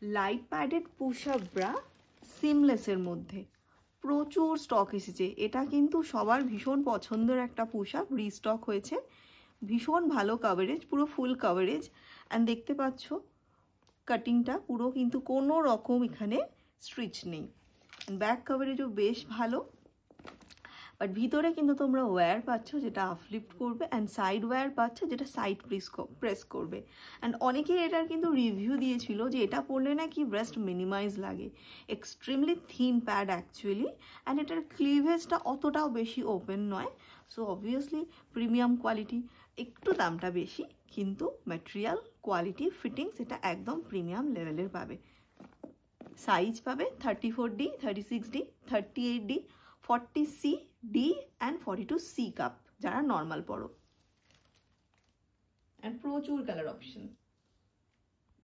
Light padded push up bra সিমলেসের মধ্যে প্রচুর স্টক এসেছে। এটা কিন্তু সবার ভীষণ পছন্দের একটা পুশ আপ, রিস্টক হয়েছে। ভীষণ ভালো কাভারেজ, পুরো ফুল কাভারেজ। অ্যান্ড দেখতে পাচ্ছ কাটিংটা পুরো কিন্তু কোনো রকম এখানে স্ট্রিচ নেই। ব্যাক কাভারেজও বেশ ভালো, বাট ভিতরে কিন্তু তোমরা ওয়্যার পাচ্ছ যেটা আপলিফট করবে, অ্যান্ড সাইড ওয়্যার পাচ্ছ যেটা সাইড প্রেস করবে। অ্যান্ড অনেকেই এটার কিন্তু রিভিউ দিয়েছিল যে এটা পরলে নাকি ব্রেস্ট মিনিমাইজ লাগে। Extremely thin pad actually, and এটার ক্লিভেজটা অতটাও বেশি ওপেন নয়। সো অবভিয়াসলি প্রিমিয়াম কোয়ালিটি, একটু দামটা বেশি, কিন্তু ম্যাটেরিয়াল কোয়ালিটি ফিটিংস এটা একদম প্রিমিয়াম লেভেলের পাবে। সাইজ পাবে 34D, 36D, 38D, 40C, D and 42C cup যারা নর্মাল পরো। অ্যান্ড প্রচুর কালার অপশন।